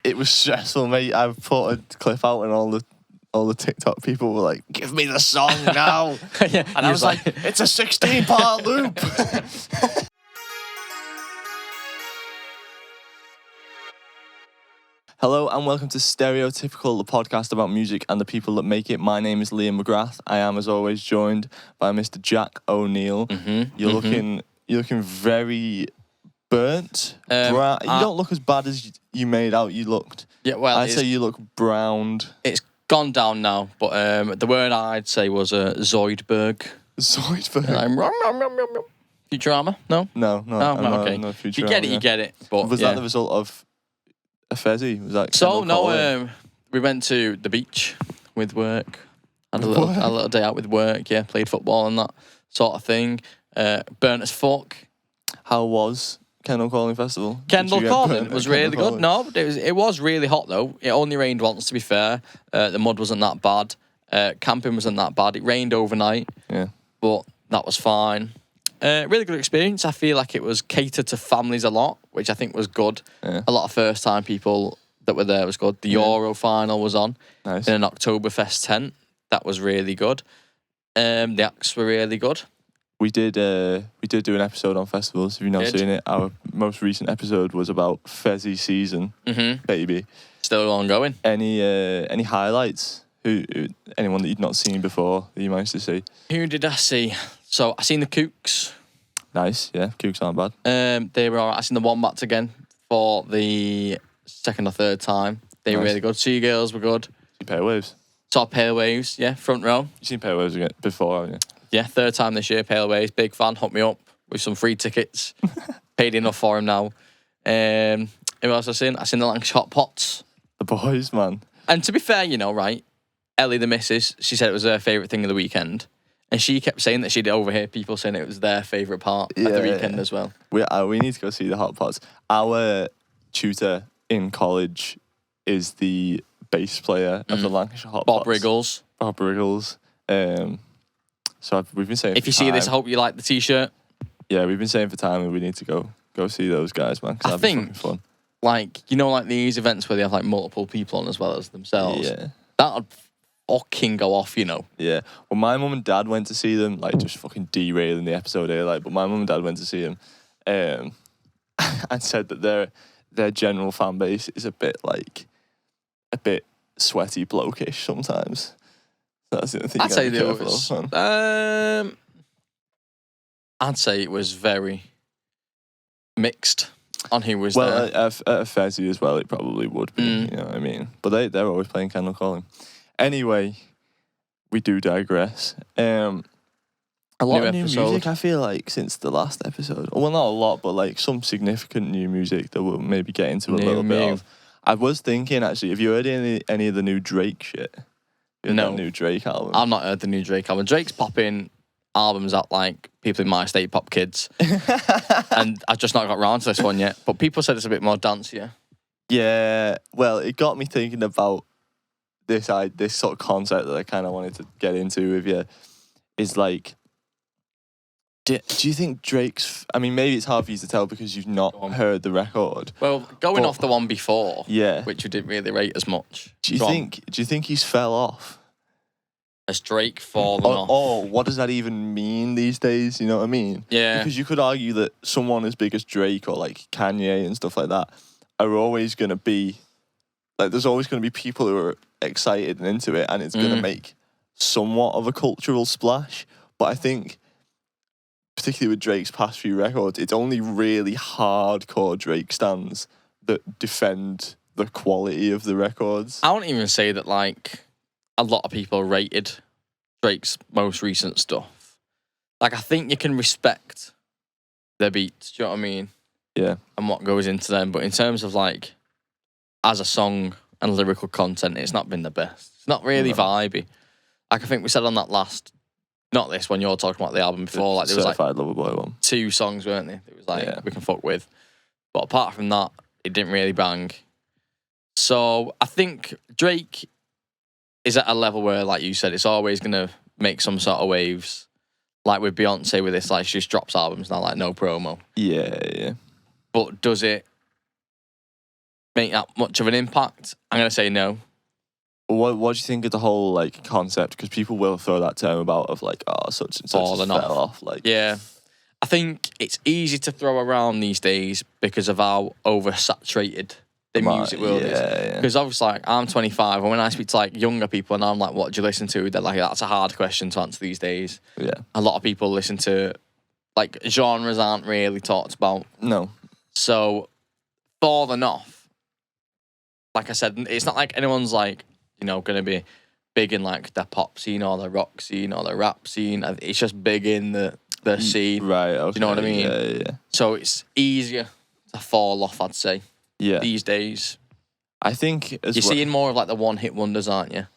It was stressful, mate. I put a clip out and all the TikTok people were like, "Give me the song now," Yeah, and I was like, "It's a 16-part loop." Hello and welcome to Stereotypical, the podcast about music and the people that make it. My name is Liam McGrath. I am, as always, joined by Mr. Jack O'Neill. You're looking very burnt. You don't look as bad as you made out you looked. Yeah, well, I'd say you look browned. It's gone down now, but the word I'd say was Zoidberg. Zoidberg. I'm Futurama? No? No, Okay. no If you get it, you get it. But was that the result of a Fezzy? Was that so? No, we went to the beach with work. Had a little day out with work. Yeah, played football and that sort of thing. Burnt as fuck. How was Kendall Calling Festival? Kendall Calling was really good. No, but it was really hot though. It only rained once, to be fair. The mud wasn't that bad. Camping wasn't that bad. It rained overnight. Yeah, but that was fine. Really good experience. I feel like it was catered to families a lot, which I think was good. Yeah. A lot of first-time people that were there was good. The Euro final was on nice. In an Oktoberfest tent. That was really good. The acts were really good. We did do an episode on festivals. If you've not seen it, our most recent episode was about Fezzy season, baby. Still ongoing. Any highlights? Who anyone that you'd not seen before that you managed to see? Who did I see? So I seen the Kooks. Nice, yeah. Kooks aren't bad. They were alright. I seen the Wombats again for the second or third time. They were really good. Seagirls were good. You Pale Waves? Saw Pale Waves, yeah, front row. You seen Pale Waves again before, haven't you? Yeah, third time this year, Pale Waves. Big fan, hooked me up with some free tickets. Paid enough for him now. Who else I seen? I seen the Lancashire Hot Pots. The boys, man. And to be fair, right, Ellie, the missus, she said it was her favourite thing of the weekend. And she kept saying that she'd overhear people saying it was their favourite part of the weekend as well. We need to go see the Hot Pots. Our tutor in college is the bass player of the Lancashire Hot Pots. Bob Riggles. So we've been saying. If you see this, I hope you like the t-shirt. Yeah, we've been saying for time that we need to go see those guys, man. I think fun. Like these events where they have like multiple people on as well as themselves. Yeah, that'd fucking go off, Yeah. Well, my mum and dad went to see them, like just fucking derailing the episode here, like. But my mum and dad went to see them, and said that their general fan base is a bit sweaty blokish sometimes. That's the thing. I'd say I'd say it was very mixed on who was there. Well, at Fezzy as well, it probably would be. You know what I mean? But they're always playing Kendall Calling. Anyway, we do digress. A lot of new music, I feel like, since the last episode. Well, not a lot, but like some significant new music that we'll maybe get into a little bit of. I was thinking, actually, have you heard any of the new Drake shit? No. That new Drake album? I've not heard the new Drake album. Drake's popping albums out like people in my state pop kids. And I've just not got around to this one yet. But people said it's a bit more dancier. Yeah. Well, it got me thinking about this sort of concept that I kind of wanted to get into with you. Is like, do you think Drake's... I mean, maybe it's hard for you to tell because you've not heard the record. Well, off the one before, which you didn't really rate as much. Do you think he's fell off? Has Drake fallen off? Oh, what does that even mean these days? You know what I mean? Yeah. Because you could argue that someone as big as Drake or like Kanye and stuff like that are always going to be... Like, there's always going to be people who are excited and into it, and it's going to make somewhat of a cultural splash. But I think... particularly with Drake's past few records, it's only really hardcore Drake stans that defend the quality of the records. I wouldn't even say that, like, a lot of people rated Drake's most recent stuff. Like, I think you can respect their beats, do you know what I mean? Yeah. And what goes into them. But in terms of, like, as a song and lyrical content, it's not been the best. It's not really vibey. Like, I think we said on that last... Not this one, you're talking about the album before. Like, there was Certified Lover Boy one. 2 songs, weren't there? It was like, we can fuck with. But apart from that, it didn't really bang. So I think Drake is at a level where, like you said, it's always going to make some sort of waves. Like with Beyonce with this, like, she just drops albums now, like, no promo. Yeah. But does it make that much of an impact? I'm gonna say no. What do you think of the whole like concept? Because people will throw that term about of like, oh, such and such has Falling fell off. Like, Yeah. I think it's easy to throw around these days because of how oversaturated the music world is. Because obviously, like, I'm 25, and when I speak to like younger people, and I'm like, "What do you listen to?" They're like, "That's a hard question to answer these days." Yeah. A lot of people listen to like genres aren't really talked about. No. So, falling off. Like I said, it's not like anyone's like going to be big in like the pop scene or the rock scene or the rap scene. It's just big in the scene. Right. Okay. Do you know what I mean? Yeah. So it's easier to fall off, I'd say. Yeah. These days, I think you're seeing more of like the one-hit wonders, aren't you?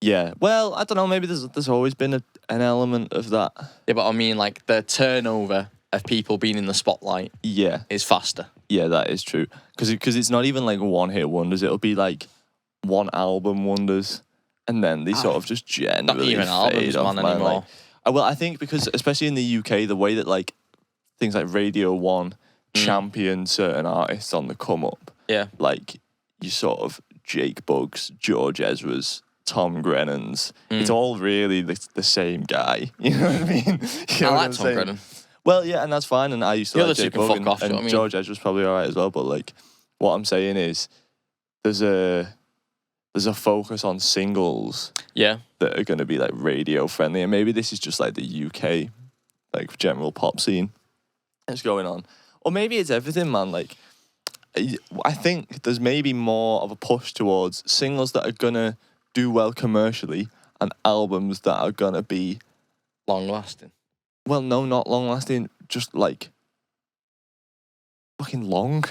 Yeah. Well, I don't know. Maybe there's always been an element of that. Yeah, but I mean, like the turnover of people being in the spotlight. Yeah. Is faster. Yeah, that is true. Because it's not even like one-hit wonders. It'll be like one album wonders, and then they sort of just generally not even fade albums, off, man, man. anymore. Like, well, I think because especially in the UK, the way that like things like Radio 1 champion certain artists on the come up. Yeah. Like you sort of Jake Buggs, George Ezra's, Tom Grennan's. It's all really the same guy. You know what I mean? I like Tom Grennan. Well, yeah, and that's fine. And I used to like Jake Buggs, and George Ezra's probably all right as well. But like, what I'm saying is, there's a focus on singles. Yeah. That are going to be like radio friendly, and maybe this is just like the UK, like general pop scene that's going on, or maybe it's everything, man. Like, I think there's maybe more of a push towards singles that are gonna do well commercially and albums that are gonna be long lasting. Well, no, not long lasting. Just like fucking long.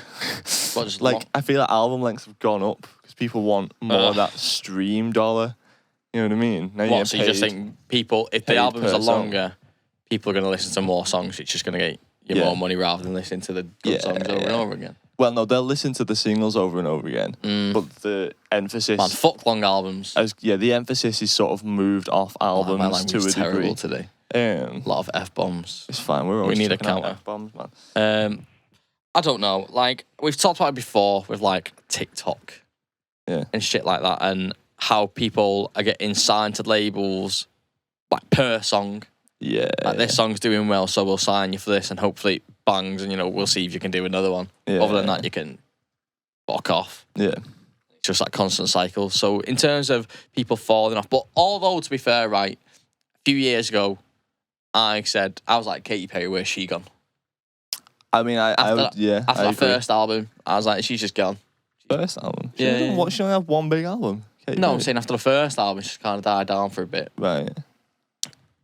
What is like long? I feel like album lengths have gone up because people want more of that stream dollar. You know what I mean? Now so you just think people, if the albums are longer, people are going to listen to more songs. It's just going to get you more money rather than listening to the good songs over and over again. Well, no, they'll listen to the singles over and over again. But the emphasis... Man, fuck long albums. The emphasis is sort of moved off albums my language to a is degree. terrible today. A lot of F-bombs. It's fine. We need a counter. F-bombs, man. I don't know. Like, we've talked about it before with, like, TikTok and shit like that, and how people are getting signed to labels, like, per song. Yeah. Like, this song's doing well, so we'll sign you for this, and hopefully it bangs, and, we'll see if you can do another one. Yeah. Other than that, you can fuck off. Yeah. It's just that constant cycle. So, in terms of people falling off, but although, to be fair, right, a few years ago, I was like, Katy Perry, where's she gone? I mean, after that first album, I was like, she's just gone. First album? She only have one big album? Katy Perry. I'm saying after the first album, she kind of died down for a bit. Right.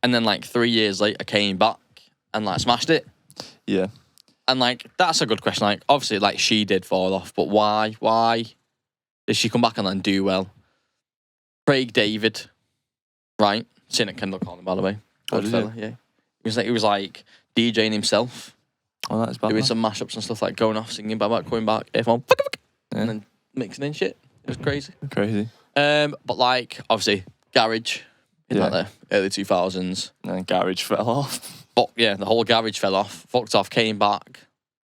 And then, like, 3 years later, came back and, like, smashed it. Yeah. And, like, that's a good question. Like, obviously, like, she did fall off, but why? Why did she come back and then do well? Craig David, right? Seen at Kendall Corner, by the way. Good fella, yeah. He was like DJing himself. Oh, that's bad. Doing some mashups and stuff, like going off, singing back, coming back, earphone, and then mixing in shit. It was crazy. Crazy. But like, obviously, garage in like the early 2000s. And then garage fell off. But yeah, the whole garage fell off, fucked off, came back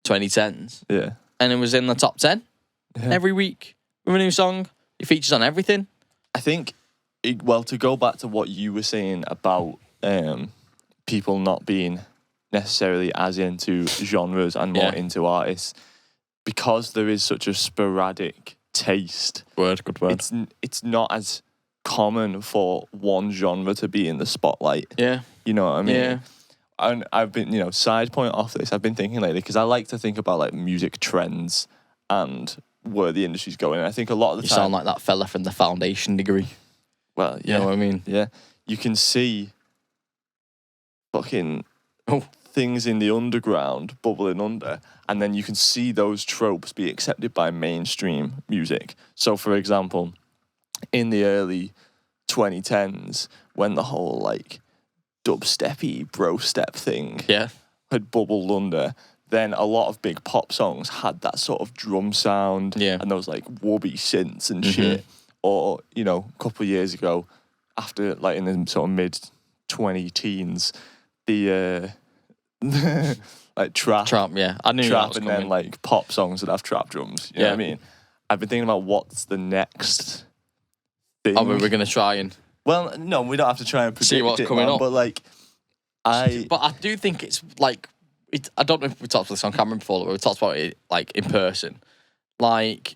2010s. Yeah. And it was in the top 10 every week with a new song. It features on everything. I think, to go back to what you were saying about people not being necessarily as into genres and more into artists, because there is such a sporadic taste. Good word. It's not as common for one genre to be in the spotlight. Yeah. You know what I mean? Yeah. And I've been, side point off this, I've been thinking lately, because I like to think about like music trends and where the industry's going. And I think a lot of the time... You sound like that fella from the foundation degree. Well, yeah. You know what I mean? Yeah. You can see fucking things in the underground bubbling under, and then you can see those tropes be accepted by mainstream music. So, for example, in the early 2010s, when the whole like dubsteppy bro step thing had bubbled under, then a lot of big pop songs had that sort of drum sound and those like woobie synths and shit. Or, a couple of years ago, after like in the sort of mid 20-teens, the like trap, yeah, I knew trap, and then like pop songs that have trap drums. You know what I mean? I've been thinking about what's the next thing. Oh, we're going to try and... Well, no, we don't have to try and predict see what's it, coming man, up. but like, But I do think it's like... I don't know if we talked about this on camera before, but we talked about it like in person. Like,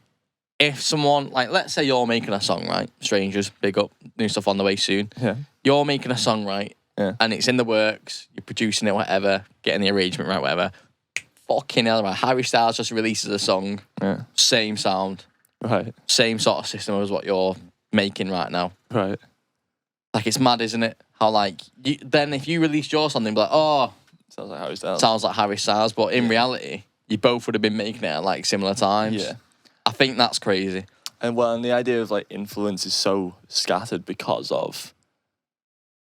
if someone... Like, let's say you're making a song, right? Strangers, big up, new stuff on the way soon. Yeah. You're making a song, right? Yeah. And it's in the works, you're producing it, whatever, getting the arrangement right, whatever. Fucking hell, right? Harry Styles just releases a song, same sound, Right. same sort of system as what you're making right now. Right. Like, it's mad, isn't it? How, like, then if you released your song, they'd be like, oh, Sounds like Harry Styles. sounds like Harry Styles, but in reality, you both would have been making it at, like, similar times. Yeah. I think that's crazy. And the idea of like influence is so scattered because of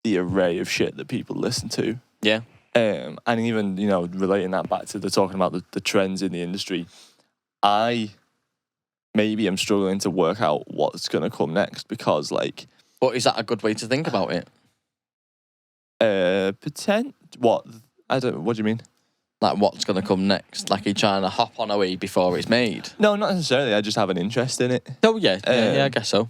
the array of shit that people listen to. Yeah. And even, relating that back to talking about the trends in the industry, I maybe am struggling to work out what's going to come next because, like... But is that a good way to think about it? What? I don't... What do you mean? Like, what's going to come next? Like, are you trying to hop on a way before it's made? No, not necessarily. I just have an interest in it. Oh, yeah. Yeah, I guess so.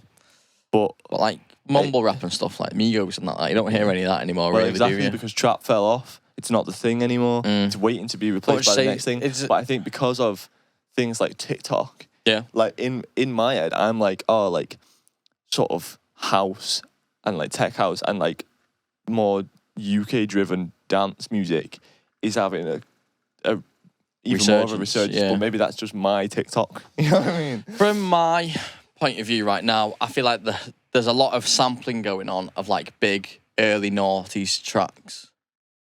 But like, mumble rap and stuff, like Migos and that, like, you don't hear any of that anymore, really, exactly, do you? because trap fell off. It's not the thing anymore. It's waiting to be replaced by the next thing. But I think because of things like TikTok, like in my head, I'm like, oh, like sort of house and like tech house and like more UK driven dance music is having a even more of a resurgence. Yeah. But maybe that's just my TikTok. You know what I mean? From my point of view right now, I feel like there's a lot of sampling going on of like big early noughties tracks.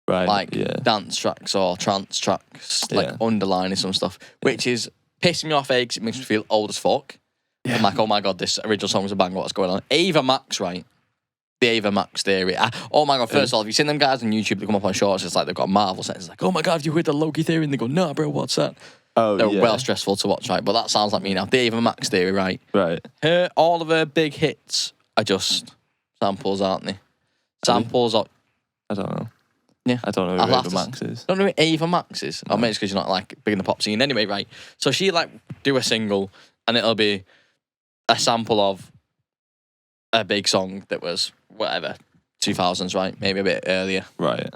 Right. Like dance tracks or trance tracks, like underlining some stuff, which is pissing me off because it makes me feel old as fuck. Yeah. I'm like, oh my God, this original song was a banger, what's going on? Ava Max, right? The Ava Max theory. Oh my God, first of all, have you seen them guys on YouTube that come up on shorts? It's like they've got a Marvel set. It's like, oh my God, have you heard the Loki theory? And they go, no, bro, what's that? Oh, they're well stressful to watch, right? But that sounds like me now. The Ava Max theory, right? Right. All of her big hits are just samples, aren't they? Samples are... I don't know. Yeah. I don't know who Ava Max is. Don't know who Ava Max is? No. Oh, maybe it's because you're not like big in the pop scene. Anyway, right. So she like do a single and it'll be a sample of a big song that was whatever, 2000s, right? Maybe a bit earlier. Right.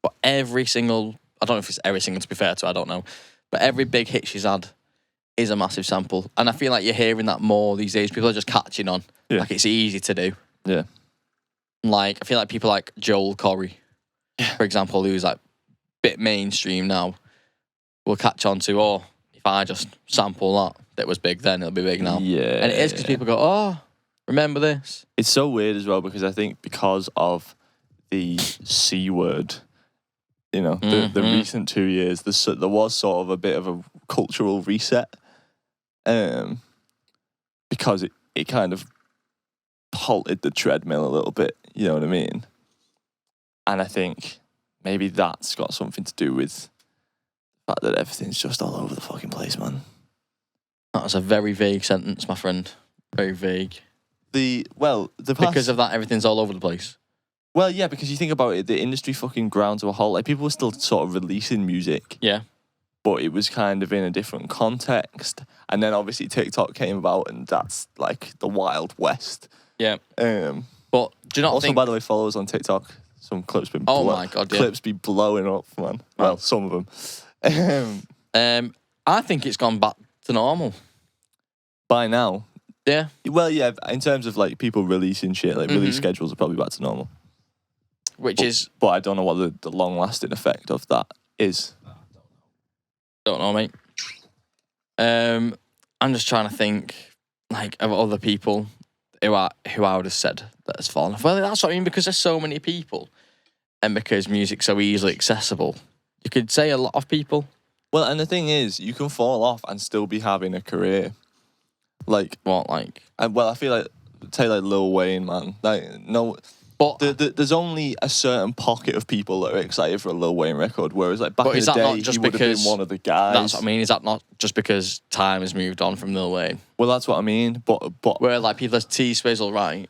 But every single, I don't know if it's every single to be fair to, I don't know. But every big hit she's had is a massive sample. And I feel like you're hearing that more these days. People are just catching on. Yeah. Like it's easy to do. Yeah. Like I feel like people like Joel Corey, for example, who's like a bit mainstream now, will catch on to, oh, if I just sample that was big then, it'll be big now. Yeah. And it is because people go, oh, remember this? It's so weird as well because I think because of the C word, you know, the recent 2 years, there was sort of a bit of a cultural reset because it kind of halted the treadmill a little bit, you know what I mean? And I think maybe that's got something to do with the fact that everything's just all over the fucking place, man. That was a very vague sentence, my friend. Very vague. Because of that, everything's all over the place. Well, yeah, because you think about it, the industry fucking ground to a halt. Like, people were still sort of releasing music. Yeah. But it was kind of in a different context. And then obviously TikTok came about and that's like the Wild West. Yeah. But do you not also, think... by the way, follow us on TikTok. Some clips been my God, yeah. Clips be blowing up, man. Well, some of them. I think it's gone back to normal. By now. Yeah. Well, yeah, in terms of like people releasing shit, like release schedules are probably back to normal. But I don't know what the long-lasting effect of that is. Don't know, mate. I'm just trying to think, like, of other people who I would have said that has fallen off. Well, that's what I mean, because there's so many people, and because music's so easily accessible, you could say a lot of people. Well, and the thing is, you can fall off and still be having a career. Like what? Like, I feel like take like Lil Wayne, man. Like no. But there's only a certain pocket of people that are excited for a Lil Wayne record, whereas like back in the day, he would have been one of the guys. That's what I mean. Is that not just because time has moved on from Lil Wayne? Well, that's what I mean. But where like people, T-Swizzle, right?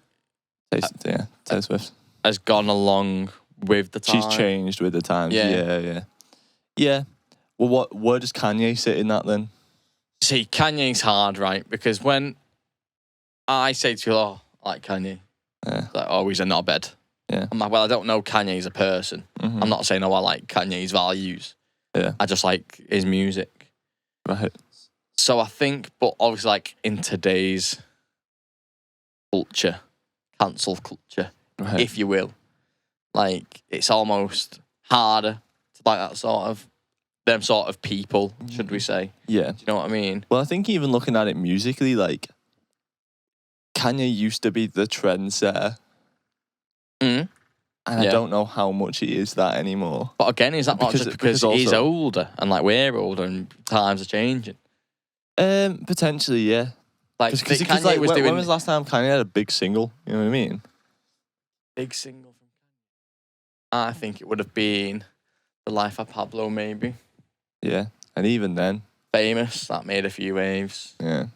Taylor Swift has gone along with the time. She's changed with the times. Yeah. Well, where does Kanye sit in that then? See, Kanye's hard, right? Because when I say to you, oh, I like Kanye, like, oh, he's a knobhead. Yeah. I'm like, well, I don't know Kanye as a person. Mm-hmm. I'm not saying, oh, I like Kanye's values. Yeah. I just like his music. Right. So I think, but obviously, like, in today's culture, cancel culture, Right. if you will, like, it's almost harder to like that sort of, them sort of people, should we say. Yeah. Do you know what I mean? Well, I think even looking at it musically, like, Kanye used to be the trendsetter. Mm. And I don't know how much he is that anymore. But again, is that not just because also, he's older and like we're older and times are changing? Potentially, yeah. Like, Because Kanye like, was doing when was the last time Kanye had a big single? You know what I mean? big single from Kanye. I think it would have been The Life of Pablo, maybe. Yeah, and even then, Famous, that made a few waves. yeah.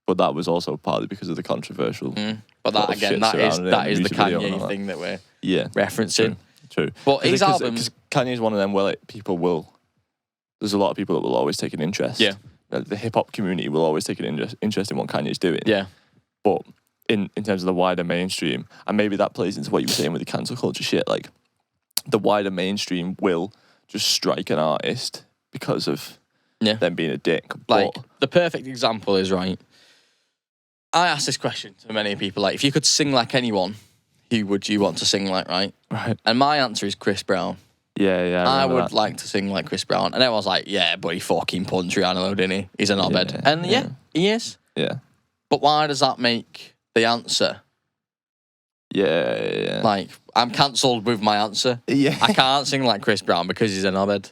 But that was also partly because of the controversial. But that again, that is the Kanye thing that we're referencing. True. But his albums, because Kanye's one of them where like people will. There's a lot of people that will always take an interest. Yeah. The hip hop community will always take an interest in what Kanye's doing. Yeah. But in terms of the wider mainstream, and maybe that plays into what you were saying with the cancel culture shit, like the wider mainstream will just strike an artist because of them being a dick. Like, the perfect example is, right, I asked this question to many people, like, if you could sing like anyone, who would you want to sing like, right? Right. And my answer is Chris Brown. Yeah. I would like to sing like Chris Brown. And everyone's like, yeah, but he fucking punched Rihanna, didn't he? He's a knobhead. Yeah, and he is. Yeah. But why does that make the answer? Yeah. Like, I'm cancelled with my answer. Yeah. I can't sing like Chris Brown because he's a knobhead.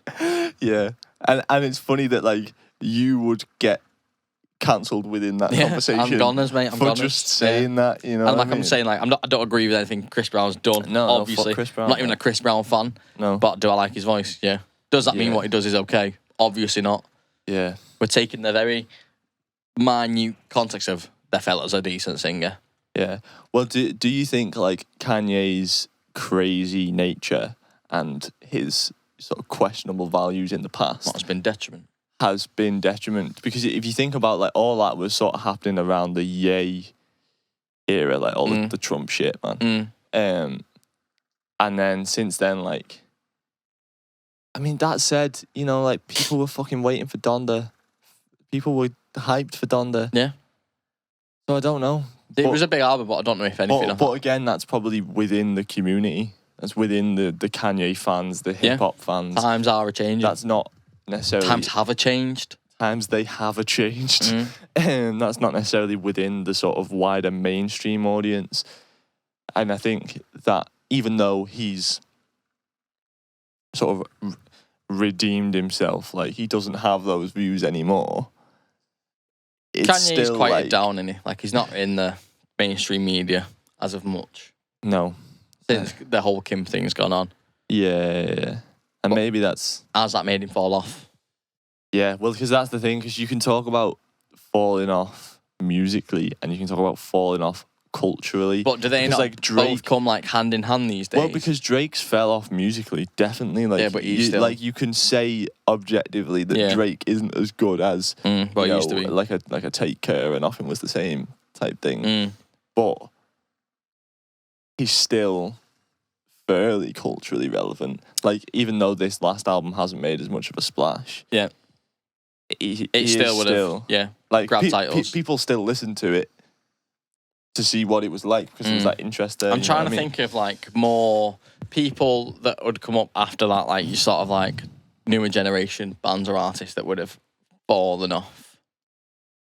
Yeah. And it's funny that, like, you would get cancelled within that conversation. I'm goners, mate. I'm for goners. just saying that, you know. And like I'm saying, like, I don't agree with anything Chris Brown's done. No, obviously. fuck Chris Brown, I'm not even a Chris Brown fan. No. But do I like his voice? Yeah. Does that mean what he does is okay? Obviously not. Yeah. We're taking the very minute context of that fella's a decent singer. Yeah. Well, do you think, like, Kanye's crazy nature and his sort of questionable values in the past What's been detriment? Has been detriment? Because if you think about, like, all that was sort of happening around the Ye era, like all the Trump shit, man. And then since then, like, I mean, that said, you know, like, people were fucking waiting for Donda. People were hyped for Donda. Yeah. So I don't know. It was a big album, but I don't know if anything. But again, that's probably within the community. That's within the Kanye fans, the hip hop fans. Times are changing. That's not necessarily. Times have changed. Times they have changed. And that's not necessarily within the sort of wider mainstream audience. And I think that even though he's sort of redeemed himself, like, he doesn't have those views anymore. Kanye's quieted down, isn't he? Like, he's not in the mainstream media as of much. No. Since the whole Kim thing's gone on. Yeah. And maybe that's... How's that made him fall off? Yeah, well, because that's the thing, because you can talk about falling off musically and you can talk about falling off culturally. But do they not like both come like hand in hand these days? Well, because Drake's fell off musically, definitely. Like, yeah, but he's still... Like, you can say objectively that Drake isn't as good as what he used to be. like a Take Care and Nothing Was the Same type thing. But he's still fairly culturally relevant. Like, even though this last album hasn't made as much of a splash. Yeah. It still would have, like, grabbed titles. People still listen to it to see what it was like because it was that interest there. I'm trying to think of, like, more people that would come up after that, like, you sort of, like, newer generation bands or artists that would have fallen off.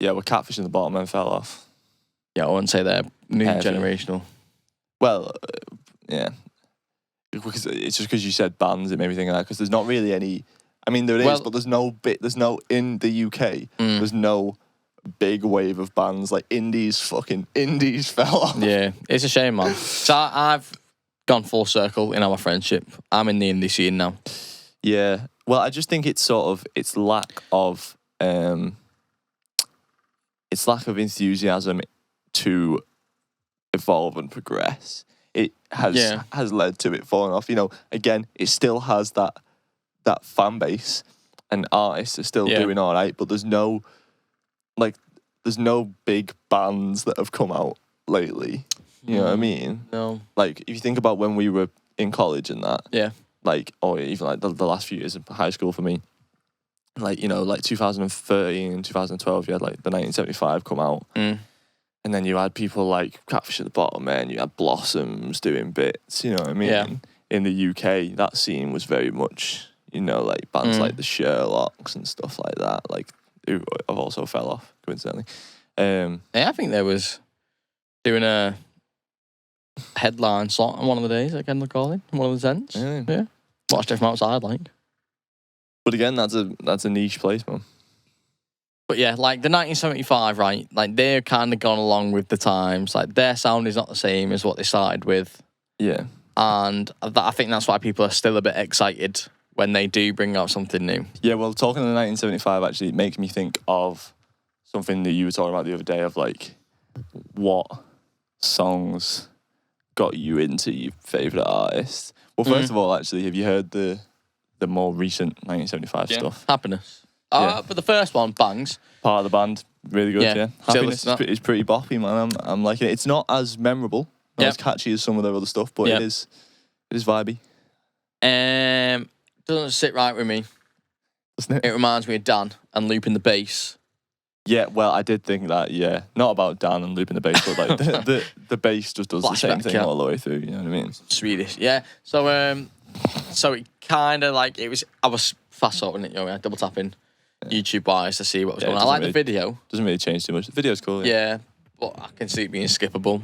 Yeah, well, Catfish in the Bottom and fell off. Yeah, I wouldn't say they're new generational. Well, yeah. Because it's just because you said bands, it made me think of that. Because there's not really any. I mean, there is, but there's no in the UK. There's no big wave of bands like indies fell off. Yeah, it's a shame, man. So I've gone full circle in our friendship. I'm in the indie scene now. Yeah. Well, I just think it's sort of its lack of enthusiasm to evolve and progress. It has led to it falling off. You know, again, it still has that fan base, and artists are still doing all right, but there's no like there's no big bands that have come out lately. You know what I mean? No. Like if you think about when we were in college and that, Yeah. like, or even like the last few years of high school for me, like, you know, like 2013, 2012, you had like the 1975 come out. And then you had people like Catfish at the Bottom, man. You had Blossoms doing bits, you know what I mean? Yeah. In the UK, that scene was very much, you know, like bands like the Sherlocks and stuff like that, like, who have also fell off, coincidentally. Yeah, I think there was doing a headline slot on one of the days at Kendall Calling, one of the tents. Yeah. Watched it from outside, like. But again, that's a niche place, man. But yeah, like the 1975, right? Like they've kind of gone along with the times. Like their sound is not the same as what they started with. Yeah. And I think that's why people are still a bit excited when they do bring out something new. Yeah, well, talking of the 1975, actually, it makes me think of something that you were talking about the other day of like, what songs got you into your favourite artist? Well, first of all, actually, have you heard the more recent 1975 stuff? Happiness. But the first one, Bangs. Part of the band, really good, yeah. Happiness Still is pretty boppy, man. I'm liking it. It's not as memorable, not as catchy as some of their other stuff, but it is vibey. Doesn't sit right with me. Doesn't it? It reminds me of Dan and looping the bass. Yeah, well, I did think that, yeah. Not about Dan and looping the bass, but like the bass just does the same thing all the way through, you know what I mean? Swedish, yeah. So it kind of like, I was fast forwarding it, you know, double tapping YouTube wise to see what was going on. I like the video. Doesn't really change too much. The video's cool, yeah. But I can see it being skippable.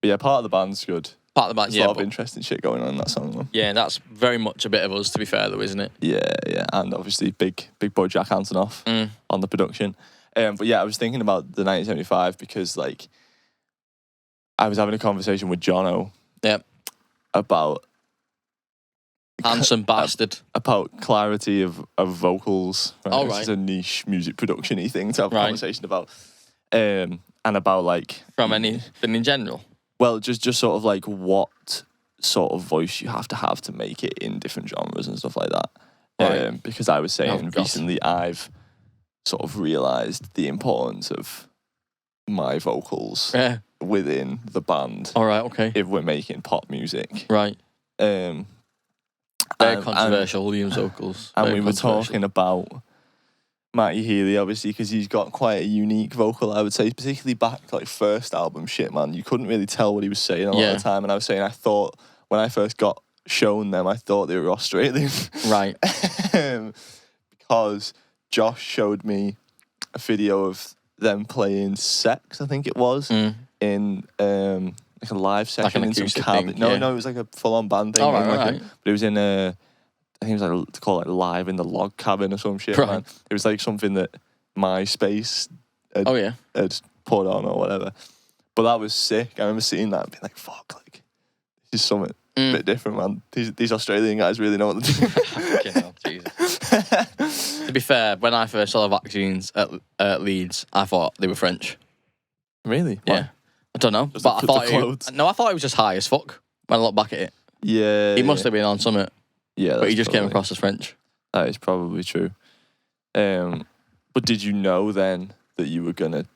But yeah, part of the band's good. Part of the band, There's a lot of interesting shit going on in that song, though. Yeah, that's very much a bit of us, to be fair, though, isn't it? Yeah. And obviously big boy Jack Antonoff on the production. But yeah, I was thinking about the 1975 because, like, I was having a conversation with Jono about Handsome bastard. About clarity of vocals. Right? Oh, This right. is a niche music production-y thing to have a conversation about. And about, like... From anything in general? Well, just sort of, like, what sort of voice you have to make it in different genres and stuff like that. Right. Because I was saying recently I've sort of realised the importance of my vocals within the band. All right, okay. If we're making pop music. Right. Very controversial, William's vocals. And we were talking about Matty Healy, obviously, because he's got quite a unique vocal, I would say, particularly back to like first album shit, man. You couldn't really tell what he was saying a lot of the time. And I was saying, I thought, when I first got shown them, I thought they were Australian. Right. Because Josh showed me a video of them playing Sex, I think it was, in like a live session in some cabin. No, it was like a full-on band thing. But it was in I think it was like, to call it live in the log cabin or some shit, man. It was like something that MySpace had put on or whatever. But that was sick. I remember seeing that and being like, fuck, like, this is something a bit different, man. These Australian guys really know what they're doing. Jesus. To be fair, when I first saw the Vaccines at Leeds, I thought they were French. Really? Yeah. I don't know. Just but I thought I thought it was just high as fuck when I look back at it. Yeah. He must have been on Summit. Yeah. But he just came across as French. That is probably true. But did you know then that you were going to...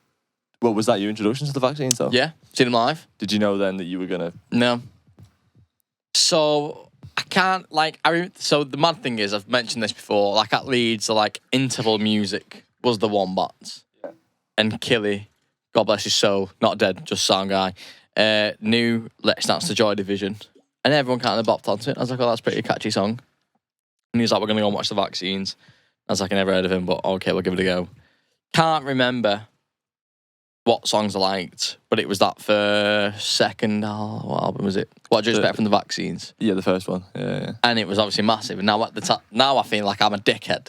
Well, was that your introduction to the Vaccines, though? Yeah. Seen them live. Did you know then that you were going to... No. So, I can't, like... So, the mad thing is, I've mentioned this before, like at Leeds, like interval music was the Wombats. Yeah. And Killy, God bless his soul, not dead, just sound guy, knew Let's Dance to Joy Division. And everyone kind of bopped onto it. I was like, oh, that's a pretty catchy song. And he was like, we're going to go and watch the Vaccines. I was like, I never heard of him, but okay, we'll give it a go. Can't remember what songs I liked, but it was that second, what album was it? What Did You Expect from the Vaccines? Yeah, the first one. Yeah. And it was obviously massive. And now now I feel like I'm a dickhead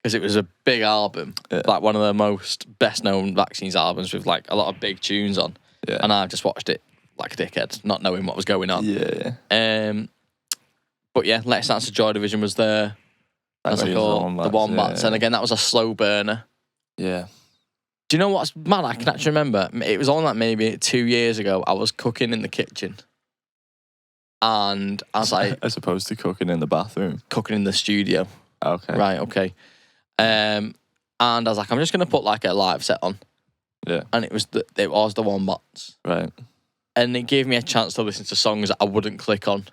because it was a big album, like one of the most best-known Vaccines albums with like a lot of big tunes on. Yeah. And I just watched it like a dickhead, not knowing what was going on. Yeah. But yeah, Let's Dance to Joy Division was there. As I call the Wombats. And again, that was a slow burner. Yeah. Do you know what's mad? I can actually remember. It was only like maybe 2 years ago. I was cooking in the kitchen. And I was like... As opposed to cooking in the bathroom? Cooking in the studio. Okay. Right, okay. And I was like, I'm just going to put like a live set on. Yeah. And it was the Wombats. Right. And it gave me a chance to listen to songs that I wouldn't click on.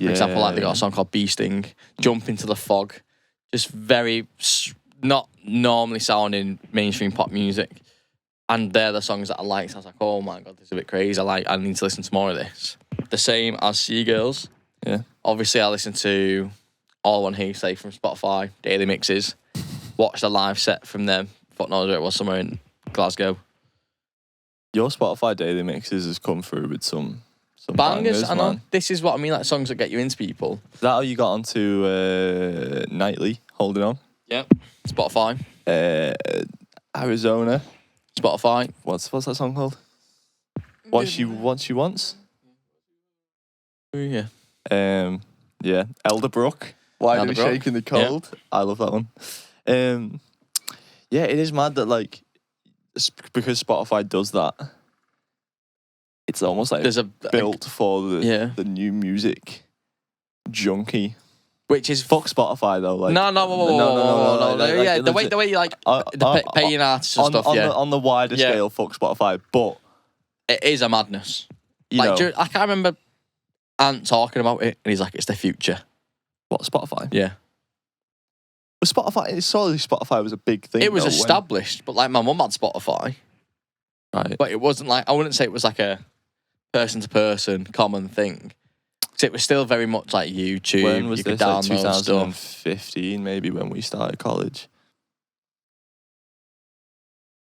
For example, like they got a song called Bee Sting, Jump Into the Fog. Just very not normally sounding mainstream pop music. And they're the songs that I liked. I was like, oh my God, this is a bit crazy. I need to listen to more of this. The same as Seagirls. Yeah. Obviously, I listen to All One Hearsay from Spotify, daily mixes. Watched a live set from them. Fuck knows where it was, somewhere in Glasgow. Your Spotify daily mixes has come through with some Bangers, bangers, I know. man. This is what I mean, like songs that get you into people. Is that how you got onto Nightly, Holding On? Yep. Spotify. Arizona. Spotify. What's that song called? What She Wants? Oh, yeah. Yeah. Elderbrook. Why Do We Shake in the Cold? Yeah. I love that one. Yeah, it is mad that like because Spotify does that. It's almost like built for the new music junkie. Which is fuck Spotify though. Like no. Yeah, the way you like paying artists and stuff. On the wider scale, fuck Spotify. But it is a madness. I can't remember Ant talking about it, and he's like, "It's the future." What, Spotify? Yeah. But Spotify was a big thing. It was established, but like my mum had Spotify. Right. But it wasn't like, I wouldn't say it was like a person-to-person common thing. So it was still very much like YouTube. When was this? Like 2015 stuff. Maybe, when we started college.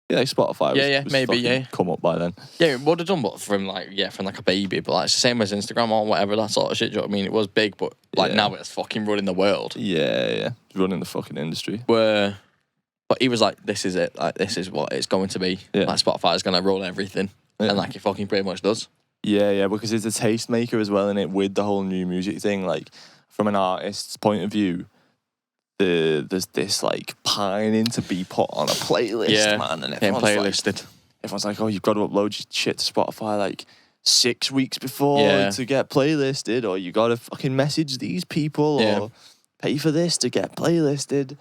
Yeah, like Spotify was maybe come up by then. Yeah, it would have done, but from like a baby. But like it's the same as Instagram or whatever, that sort of shit. Do you know what I mean? It was big, but like now it's fucking running the world. Yeah. It's running the fucking industry. But he was like, this is it. Like, this is what it's going to be. Yeah. Like, Spotify is going to roll everything. Yeah. And like, it fucking pretty much does. Yeah, because it's a tastemaker as well, innit? With the whole new music thing. Like, from an artist's point of view, there's this, like, pining to be put on a playlist, man. And everyone's like, oh, you've got to upload your shit to Spotify, like, 6 weeks before to get playlisted, or you got to fucking message these people, or pay for this to get playlisted.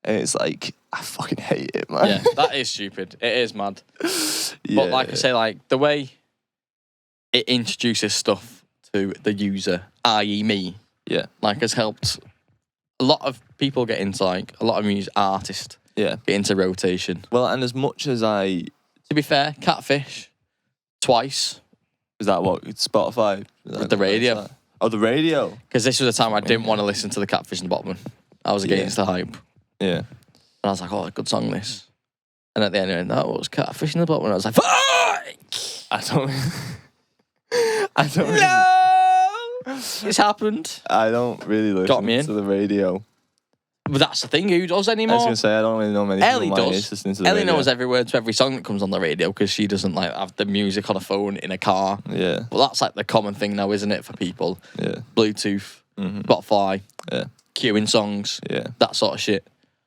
And it's like, I fucking hate it, man. Yeah, that is stupid. It is mad. But like I say, like, the way it introduces stuff to the user, i.e. me, like, has helped a lot of people get into, like, a lot of music artists get into rotation. Well, and as much as to be fair, Catfish, twice. Is that what? Spotify? With the radio. Oh, the radio? Because this was the time I didn't want to listen to the Catfish and the Botman. I was against the hype. Yeah. And I was like, oh, good song, this. And at the end, that was Catfish and the Botman. And I was like, fuck! I don't No! It's happened. I don't really listen to the radio. But that's the thing, who does anymore? I was going to say, I don't really know many Ellie people does. listening to the Ellie radio. knows every word to every song that comes on the radio because she doesn't like have the music on a phone in a car. Yeah. But that's like the common thing now, isn't it, for people? Yeah. Bluetooth, Spotify, queuing songs, that sort of shit.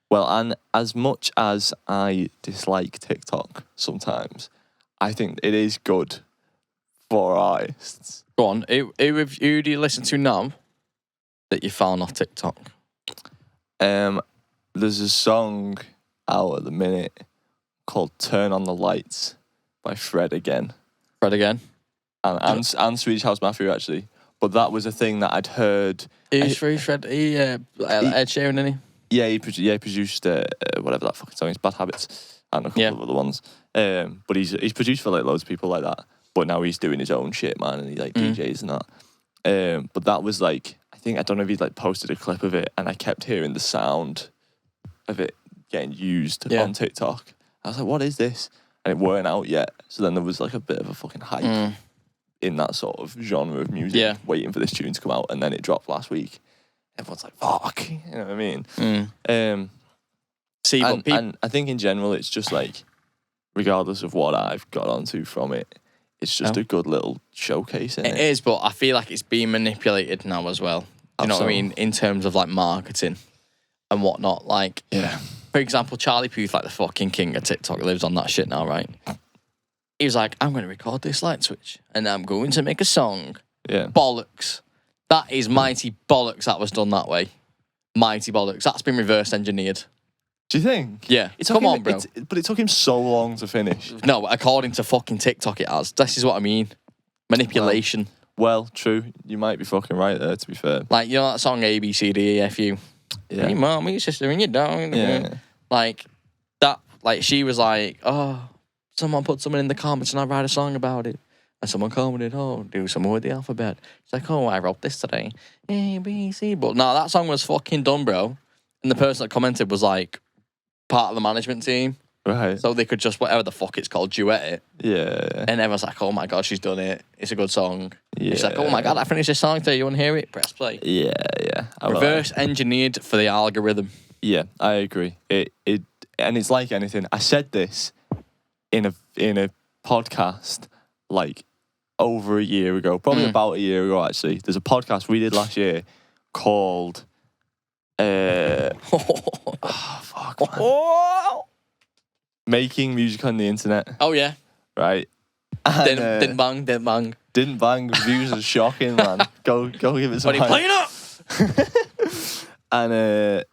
Well, and as much as I dislike TikTok sometimes, I think it is good for artists. Go on, who do you listen to now that you found off TikTok? There's a song out at the minute called "Turn on the Lights" by Fred again. And Swedish House Mafia, actually. But that was a thing that I'd heard. Who's Fred? Ed Sheeran, didn't he? Yeah, he produced whatever that fucking song is, Bad Habits, and a couple of other ones. But he's produced for like loads of people like that. But now he's doing his own shit, man, and he like DJs and that. But that was like, I don't know if he'd like posted a clip of it, and I kept hearing the sound of it getting used on TikTok. I was like, what is this? And it weren't out yet. So then there was like a bit of a fucking hype in that sort of genre of music, waiting for this tune to come out, and then it dropped last week. Everyone's like, fuck, you know what I mean? And I think in general, it's just like, regardless of what I've got onto from it, it's just a good little showcase, isn't it? It is, but I feel like it's being manipulated now as well. You know what I mean? In terms of like marketing and whatnot. Like, for example, Charlie Puth, like the fucking king of TikTok, lives on that shit now, right? He was like, I'm going to record this light switch and I'm going to make a song. Yeah. Bollocks. That is mighty bollocks that was done that way. Mighty bollocks. That's been reverse engineered. Do you think? Yeah. Come on, bro. But it took him so long to finish. No, according to fucking TikTok, it has. This is what I mean. Manipulation. Well, true. You might be fucking right there, to be fair. Like, you know that song A, B, C, D, E, F, U? Yeah. Your mom, your sister, and your dog. Yeah. Like, that, like, she was like, oh, someone put someone in the comments and I write a song about it. And someone commented, oh, do something with the alphabet. It's like, oh, I wrote this today. A, B, C. But no, that song was fucking done, bro. And the person that commented was like part of the management team. Right. So they could just, whatever the fuck it's called, duet it. Yeah. And everyone's like, oh my God, she's done it. It's a good song. Yeah. It's like, oh my God, I finished this song today. You want to hear it? Press play. Yeah, yeah. Reverse engineered for the algorithm. Yeah, I agree. And it's like anything. I said this in a podcast like over a year ago, probably about a year ago actually. There's a podcast we did last year called fuck, man. Making Music on the Internet. Oh yeah. Right. And, didn't bang. Didn't bang. Views are shocking, man. Go give it some What are you playing up? And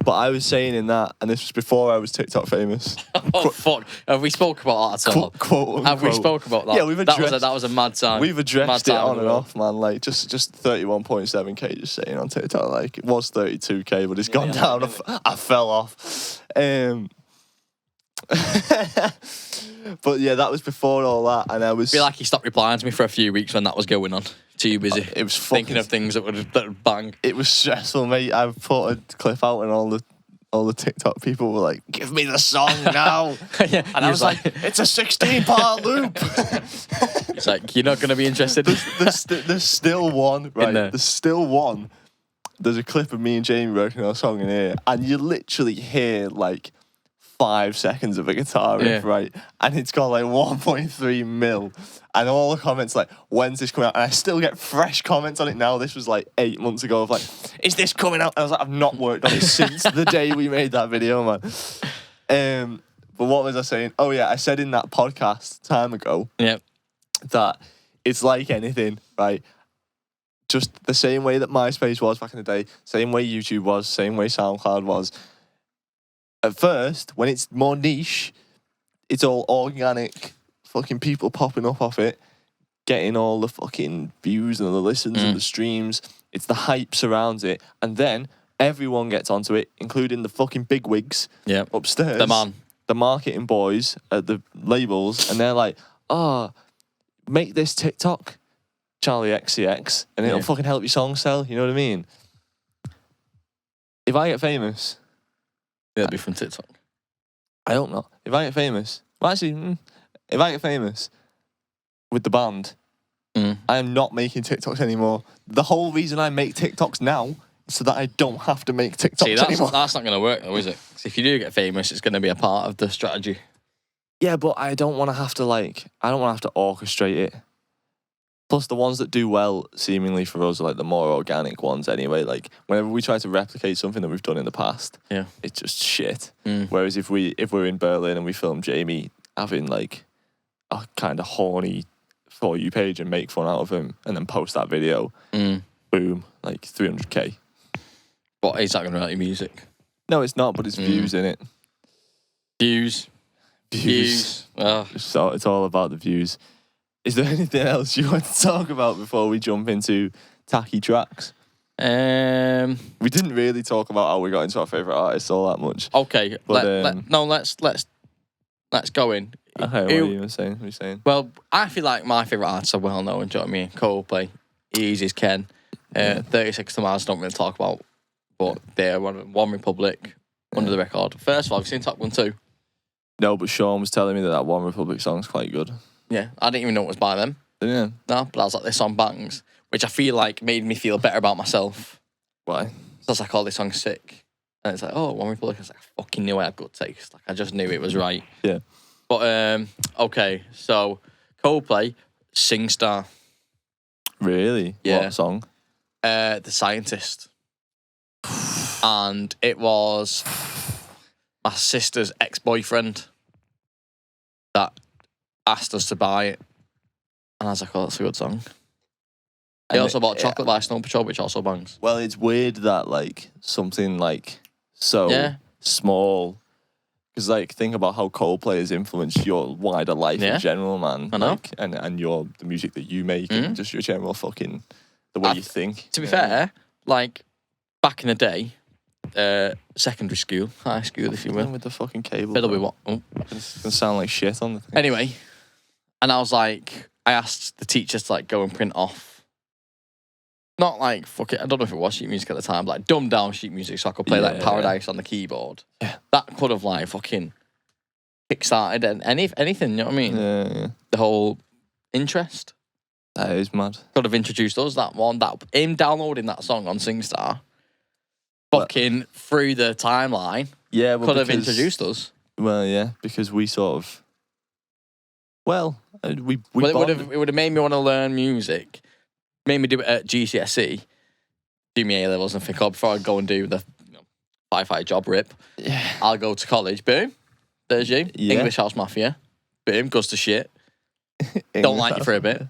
but I was saying in that, and this was before I was TikTok famous. Oh fuck! Have we spoke about that at all? Quote, Have we spoke about that? Yeah, we've addressed. That was a mad time. We've addressed it on and off, man. Like just 31.7k, just saying on TikTok. Like it was 32k, but it's gone down. I fell off. But yeah, that was before all that, and I feel like he stopped replying to me for a few weeks when that was going on. Too busy. It was thinking of things that would bang. It was stressful, mate. I put a clip out, and all the TikTok people were like, "Give me the song now," Yeah, and I was like, "It's a 16-part loop." It's like, you're not going to be interested. There's still one, right? There's still one. There's a clip of me and Jamie working on a song in here, and you literally hear like 5 seconds of a guitar riff, right? And it's got like 1.3 mil. And all the comments like, when's this coming out? And I still get fresh comments on it now. This was like 8 months ago of like, is this coming out? And I was like, I've not worked on it since the day we made that video, man. But what was I saying? Oh yeah, I said in that podcast time ago that it's like anything, right? Just the same way that MySpace was back in the day, same way YouTube was, same way SoundCloud was. At first, when it's more niche, it's all organic, fucking people popping up off it, getting all the fucking views and the listens and the streams. It's the hype surrounds it. And then everyone gets onto it, including the fucking bigwigs upstairs. The marketing boys at the labels. And they're like, oh, make this TikTok, Charlie XCX, and it'll fucking help your song sell. You know what I mean? If I get famous... It'll be from TikTok. I hope not. If I get famous... Well, actually, if I get famous with the band, I am not making TikToks anymore. The whole reason I make TikToks now is so that I don't have to make TikToks anymore. That's not going to work, though, is it? Because if you do get famous, it's going to be a part of the strategy. Yeah, but I don't want to have to, I don't want to have to orchestrate it. Plus, the ones that do well, seemingly for us, are like the more organic ones anyway. Like, whenever we try to replicate something that we've done in the past, it's just shit. Whereas if we're in Berlin and we film Jamie having like a kind of horny For You page and make fun out of him and then post that video, boom, like 300k. But is that going to write your music? No, it's not, but it's views in it. Views. Oh. So it's all about the views. Is there anything else you want to talk about before we jump into tacky tracks? We didn't really talk about how we got into our favourite artists all that much. Okay, but, let's go in. Okay, what are you saying? What are you saying? Well, I feel like my favourite artists are well known. Do you know what I mean? Coldplay, Easy's Ken, 36 Tomatoes. Don't really talk about, but they're One Republic under the record. First of all, have you seen Top Gun 2? No, but Sean was telling me that One Republic song's quite good. Yeah, I didn't even know it was by them. Yeah. No, but I was like, this song bangs, which I feel like made me feel better about myself. Why? So I was like, oh, this song's sick. And it's like, oh, One Republic. I was like, I fucking knew I had good taste. Like, I just knew it was right. Yeah. But, okay, so Coldplay, SingStar. Really? Yeah. What song? The Scientist. And it was my sister's ex-boyfriend that asked us to buy it. And I was like, oh, that's a good song. He also bought Chocolate by Snow Patrol, which also bangs. Well, it's weird that, like, something, like, so small Because, like, think about how Coldplay has influenced your wider life in general, man. I know. Like, and the music that you make and just your general fucking, the way you think. To be fair, like, back in the day, secondary school, high school, if you will. With the fucking cable. Fiddle with what? Oh. It's going to sound like shit on the thing. Anyway, and I was like, I asked the teachers to, like, go and print off. Not like, fuck it, I don't know if it was sheet music at the time, but like dumbed down sheet music so I could play like Paradise on the keyboard. Yeah. That could have like fucking kickstarted anything, you know what I mean? Yeah. The whole interest. That is mad. Could have introduced us, that one. That him downloading that song on SingStar, fucking through the timeline. Yeah, well, could have introduced us. Well, yeah, because we sort of. Well, we well, it would have made me want to learn music. Made me do it at GCSE, do me A levels, and think, oh, before I go and do the firefighter job rip, I'll go to college. Boom, there's you. Yeah. English House Mafia. Boom, goes to shit. Don't like you for a bit.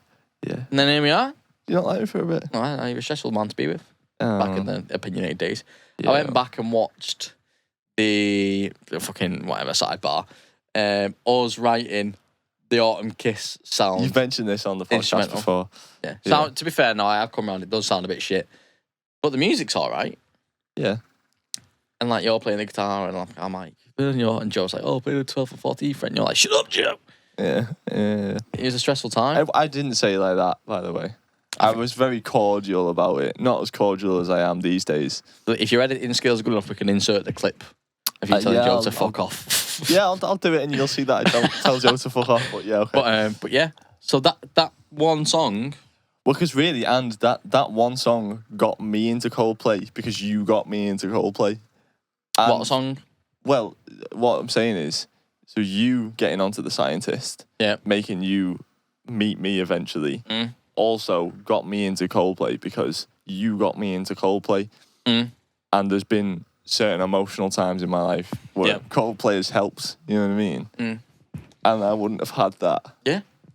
Yeah. And then here we are. You don't like me for a bit? No, you're a stressful man to be with. Back in the opinionated days. Yeah. I went back and watched the fucking whatever sidebar. Us writing the Autumn Kiss sound. You've mentioned this on the podcast before. Yeah. To be fair, no, I have come around. It does sound a bit shit. But the music's all right. Yeah. And like you're playing the guitar and I'm like, and Joe's like, oh, play the 12th or 14th fret. And you're like, shut up, Joe. Yeah. It was a stressful time. I didn't say it like that, by the way. I was very cordial about it. Not as cordial as I am these days. But if your editing skills are good enough, we can insert the clip of you telling Joe to fuck off. Yeah, I'll do it and you'll see that I don't tell Joe to fuck off. But yeah, okay. But yeah, so that one song. Well, because really, and that one song got me into Coldplay because you got me into Coldplay. And, what song? Well, what I'm saying is, so you getting onto The Scientist, making you meet me eventually, also got me into Coldplay because you got me into Coldplay. And there's been certain emotional times in my life where Coldplay has helped, you know what I mean? And I wouldn't have had that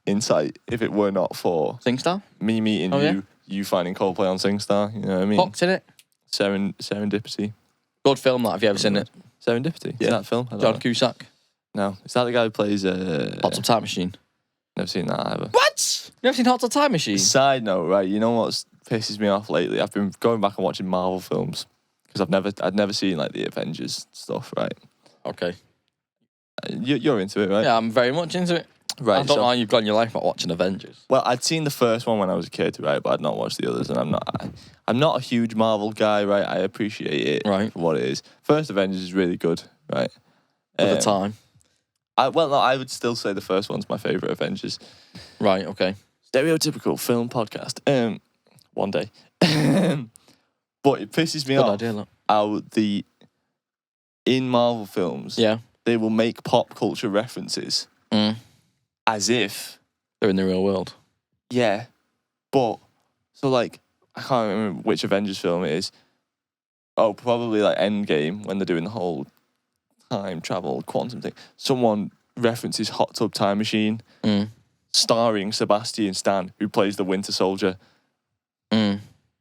insight if it were not for SingStar? Me meeting you finding Coldplay on SingStar, you know what I mean? Hoaxes in it? Serendipity. Good film, that. Have you ever seen it? Serendipity? Yeah. Is that film? John Cusack? No. Is that the guy who plays... Hot Tub Time Machine? Never seen that either. What? You never seen Hot Tub Time Machine? Side note, right, you know what pisses me off lately? I've been going back and watching Marvel films because I'd never seen like the Avengers stuff, right? Okay. You're into it, right? Yeah, I'm very much into it. Right. I don't know how you've gone your life not watching Avengers. Well, I'd seen the first one when I was a kid, right, but I'd not watched the others, and I'm not a huge Marvel guy, right? I appreciate it for what it is. First Avengers is really good, right? For the time. I would still say the first one's my favourite Avengers. Right, okay. Stereotypical film podcast. One day. But it pisses me off how in Marvel films, they will make pop culture references as if they're in the real world. Yeah. But, so like, I can't remember which Avengers film it is. Oh, probably like Endgame when they're doing the whole time travel quantum thing. Someone references Hot Tub Time Machine, starring Sebastian Stan, who plays the Winter Soldier.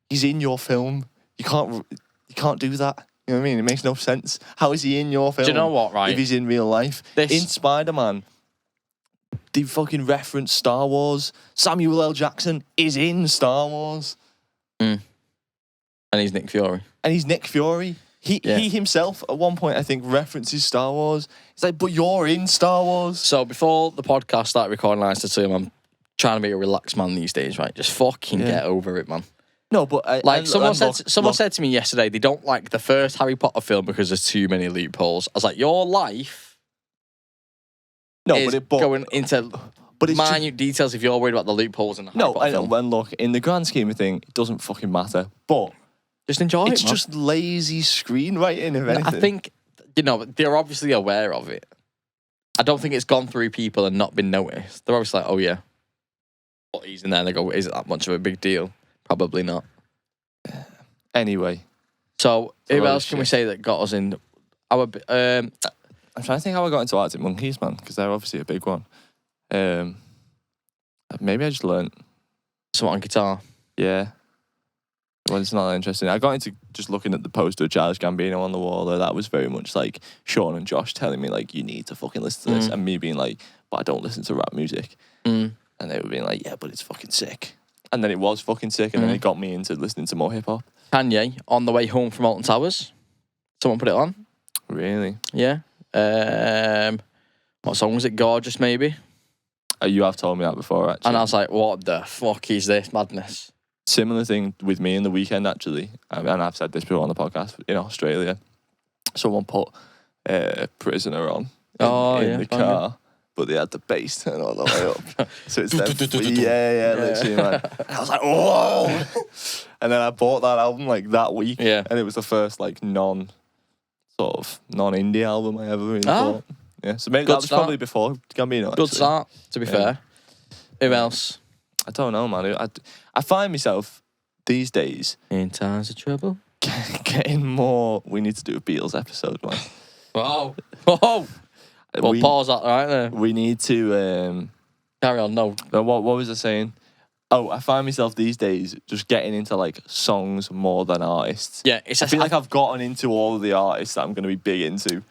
He's in your film. You can't do that. You know what I mean? It makes no sense. How is he in your film? Do you know what, right? If he's in real life. In Spider-Man, they fucking reference Star Wars. Samuel L. Jackson is in Star Wars. And he's Nick Fury. He himself, at one point, I think, references Star Wars. It's like, but you're in Star Wars. So before the podcast started recording, I said to him, I'm trying to be a relaxed man these days, right? Just fucking get over it, man. No, but... someone said to me yesterday, they don't like the first Harry Potter film because there's too many loopholes. I was like, your life is going into minute details if you're worried about the loopholes in the Harry Potter film. No, and look, in the grand scheme of things, it doesn't fucking matter. But... just enjoy it, It's just lazy screenwriting, if anything. I think, they're obviously aware of it. I don't think it's gone through people and not been noticed. They're obviously like, oh yeah. But he's in there and they go, is it that much of a big deal? Probably not. Anyway. So, who else can we say that got us in our... I'm trying to think how I got into Arctic Monkeys, man, because they're obviously a big one. Maybe I just learnt. Something on guitar. Yeah. Well, it's not that interesting. I got into just looking at the poster of Childish Gambino on the wall. That was very much like Sean and Josh telling me like, you need to fucking listen to this, and me being like, but I don't listen to rap music. And they were being like, yeah, but it's fucking sick. And then it was fucking sick, and then it got me into listening to more hip hop. Kanye on the way home from Alton Towers. Someone put it on. Really? Yeah. What song was it? Gorgeous, maybe. You have told me that before, actually. And I was like, what the fuck is this madness? Similar thing with me in the weekend, actually. And I've said this before on the podcast. In Australia, someone put Prisoner on in the car, but they had the bass turned all the way up. So it's literally, man. And I was like, whoa! And then I bought that album like that week. Yeah. And it was the first like non-indie album I ever really bought. Yeah, so maybe that was probably before Gambino, actually. Good start, to be fair. Who else? I don't know, man. I find myself these days in times of trouble getting more. We need to do a Beatles episode, man. Wow. Whoa. We'll pause that right there. We need to carry on. No, what was I saying? Oh, I find myself these days just getting into like songs more than artists. Yeah, I feel like I've gotten into all of the artists that I'm going to be big into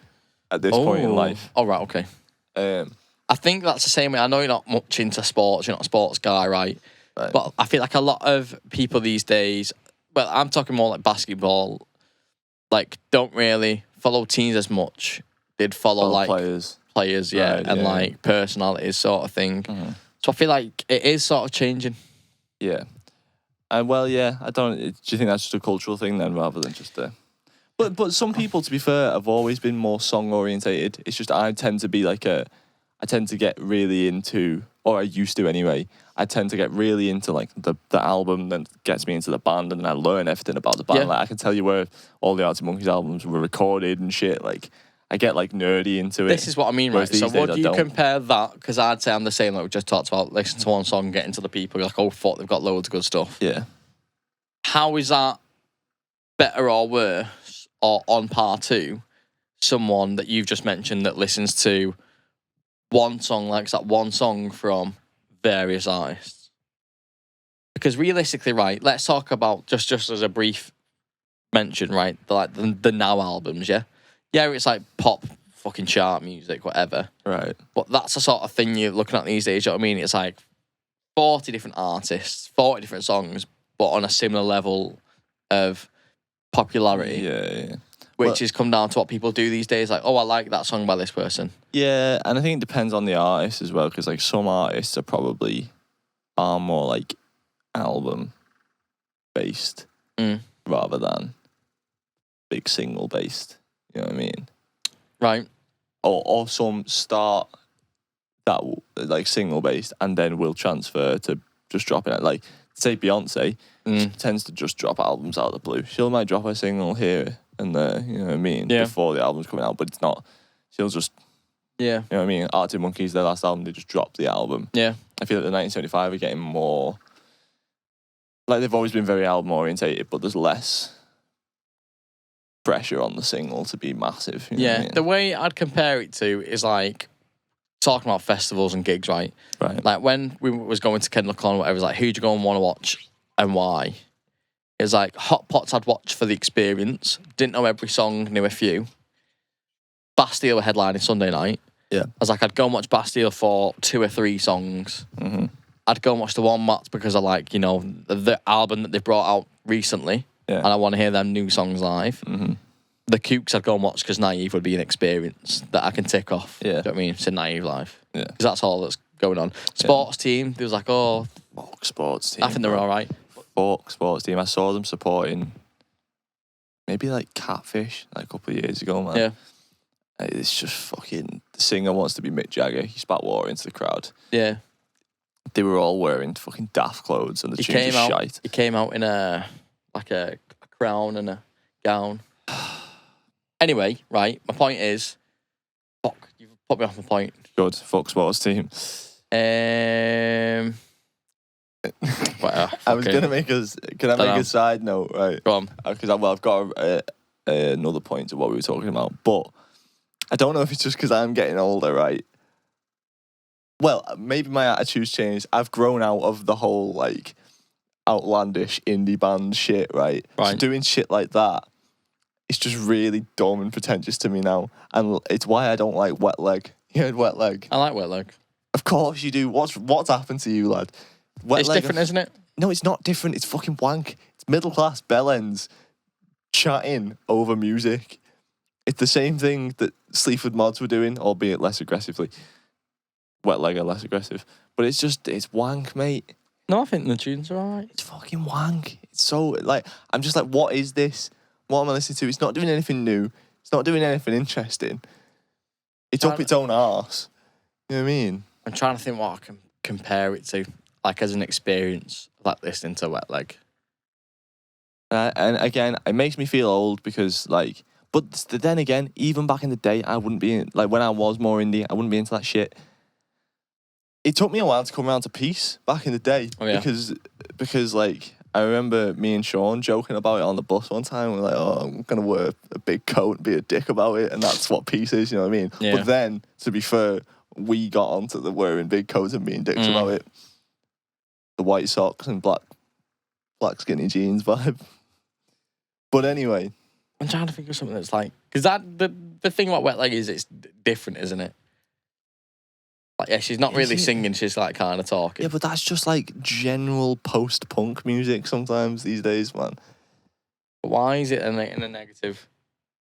at this point in life. Oh, right, okay. I think that's the same way. I know you're not much into sports. You're not a sports guy, right? But I feel like a lot of people these days, well, I'm talking more like basketball, like don't really follow teams as much. They'd follow like players, yeah, right, and like personalities sort of thing. So I feel like it is sort of changing. Yeah. And well, yeah, I don't. Do you think that's just a cultural thing then, rather than just a? But some people, to be fair, have always been more song orientated. It's just I tend to be like I tend to get really into, or I used to anyway. I tend to get really into like the album that gets me into the band, and then I learn everything about the band. Yeah. Like I can tell you where all the Arctic Monkeys albums were recorded and shit. Like I get like nerdy into it. This is what I mean, right? So would you compare that? Because I'd say I'm the same. Like we just talked about, listen to one song, get into the people. You're like, oh fuck, they've got loads of good stuff. Yeah. How is that better or worse, or on par to someone that you've just mentioned that listens to one song, likes that one song from various artists? Because realistically, right, let's talk about just as a brief mention, right, the now albums, yeah? Yeah, it's like pop fucking chart music, whatever. Right. But that's the sort of thing you're looking at these days, you know what I mean? It's like 40 different artists, 40 different songs, but on a similar level of popularity. Yeah. Which is come down to what people do these days. Like, oh, I like that song by this person. Yeah, and I think it depends on the artist as well, because like some artists are more like album based rather than big single based. You know what I mean? Right. Or some start that like single based and then will transfer to just dropping it. Like say Beyonce tends to just drop albums out of the blue. She might drop a single here and there, you know what I mean? Yeah. Before the album's coming out, but it's not. She'll just, you know what I mean? Arctic Monkeys, their last album, they just dropped the album. Yeah. I feel like the 1975 are getting more, like they've always been very album orientated, but there's less pressure on the single to be massive. You know what I mean? The way I'd compare it to is like talking about festivals and gigs, right? Right. Like when we was going to Kendall Con or whatever, it was like, who do you go and want to watch and why? It's like Hot Pots I'd watch for the experience. Didn't know every song, knew a few. Bastille were headlining Sunday night. Yeah. I was like, I'd go and watch Bastille for 2 or 3 songs. Mm-hmm. I'd go and watch the One Mats because I like, you know, the album that they've brought out recently. Yeah. And I want to hear them new songs live. Mm-hmm. The Kooks I'd go and watch because Naive would be an experience that I can tick off. Yeah. You know what I mean? It's a Naive live. Yeah. Because that's all that's going on. Sports team, there was like, oh... Fuck sports team. I think they were all right. Fuck sports team. I saw them supporting maybe like Catfish like a couple of years ago, man. Yeah. It's just fucking... The singer wants to be Mick Jagger. He spat water into the crowd. Yeah. They were all wearing fucking daft clothes and the tune was shite. He came out in a crown and a gown. Anyway, right, my point is... Fuck, you've put me off my point. Good. Fuck sports team. I was going to make us... Can I make a side note, right? Go on. Because I've got another point to what we were talking about, but I don't know if it's just because I'm getting older, right? Well, maybe my attitude's changed. I've grown out of the whole, like, outlandish indie band shit, right? So doing shit like that, it's just really dumb and pretentious to me now. And it's why I don't like Wet Leg. You heard Wet Leg? I like Wet Leg. Of course you do. What's happened to you, lad? Wet It's Leg different, isn't it? No, it's not different. It's fucking wank. It's middle class bellends chatting over music. It's the same thing that Sleaford Mods were doing, albeit less aggressively. Wet Leg are less aggressive. But it's wank, mate. No, I think the tunes are alright. It's fucking wank. It's so, like, I'm just like, what is this? What am I listening to? It's not doing anything new. It's not doing anything interesting. It's up its own arse. You know what I mean? I'm trying to think what I can compare it to, like, as an experience, like, listening to Wet Leg. And again, it makes me feel old because, like, but then again, even back in the day, I wouldn't be, like, when I was more indie, I wouldn't be into that shit. It took me a while to come around to Peace back in the day. Oh, yeah. Because like, I remember me and Sean joking about it on the bus one time. We're like, oh, I'm going to wear a big coat and be a dick about it. And that's what Peace is, you know what I mean? Yeah. But then, to be fair, we got onto the wearing big coats and being dicks about it. The white socks and black skinny jeans vibe. But anyway. I'm trying to think of something that's like... Because the thing about Wet Leg is it's different, isn't it? Like, yeah, she's not really singing, she's like kind of talking. Yeah, but that's just like general post-punk music sometimes these days, man. But why is it in a negative?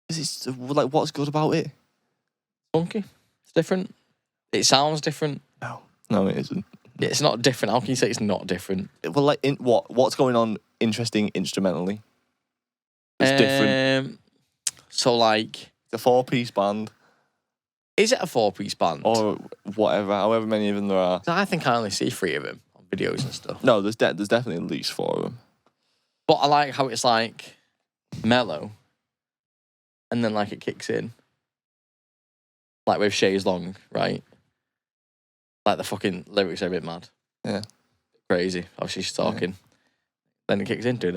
Because it's like, what's good about it? Funky. It's different. It sounds different. No, it isn't. It's not different. How can you say it's not different? Well, like, what's going on interesting instrumentally? It's different. So, like... It's a 4-piece band. Is it a 4-piece band? Or whatever, however many of them there are. I think I only see 3 of them on videos and stuff. No, there's definitely at least 4 of them. But I like how it's like mellow, and then like it kicks in. Like with Shays Long, right? Like the fucking lyrics are a bit mad. Yeah. Crazy how she's talking. Yeah. Then it kicks into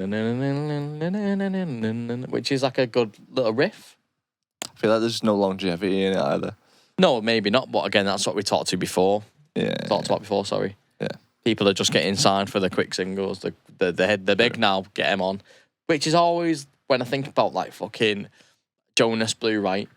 which is like a good little riff. I feel like there's no longevity in it either. No, maybe not, but again, that's what we talked about before, sorry. Yeah. People are just getting signed for the quick singles, the big now, get them on. Which is always, when I think about like fucking Jonas Blue, right?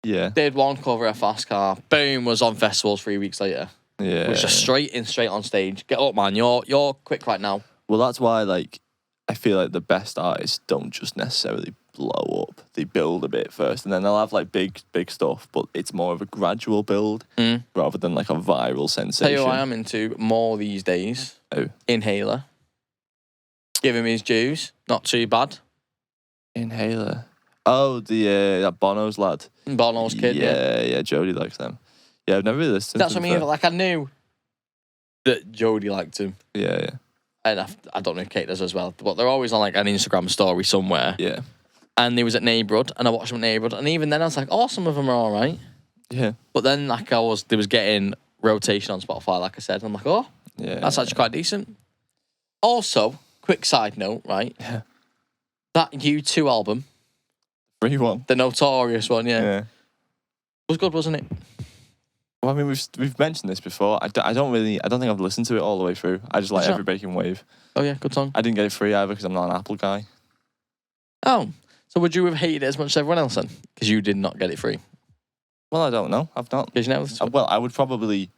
Yeah. Did one cover of Fast Car, boom, was on festivals 3 weeks later. Yeah. Was just straight on stage. Get up, man, you're quick right now. Well, that's why, like, I feel like the best artists don't just necessarily blow up. They build a bit first, and then they'll have like big stuff, but it's more of a gradual build rather than like a viral sensation. Tell you what I am into more these days. Oh. Inhaler. Give him his dues. Not too bad. Inhaler. Oh, that Bono's lad. Bono's kid, yeah. Yeah, Jodie likes them. Yeah, I've never really listened to them. That's what I mean. Like, I knew that Jodie liked him. Yeah. And I don't know if Kate does as well, but they're always on like an Instagram story somewhere. Yeah. And they was at Neighbourhood, and I watched them at Neighbourhood, and even then I was like, oh, some of them are all right. Yeah. But then like they was getting rotation on Spotify, like I said, and I'm like, oh, yeah, that's actually quite decent. Also, quick side note, right? Yeah. That U2 album, free one, the Notorious one, yeah, was good, wasn't it? Well, I mean, we've mentioned this before. I don't think I've listened to it all the way through. I just like Every Breaking Wave. Oh yeah, good song. I didn't get it free either because I'm not an Apple guy. Oh, so would you have hated it as much as everyone else then? Because you did not get it free. Well, I don't know. I've not. Because you never. Well, I would probably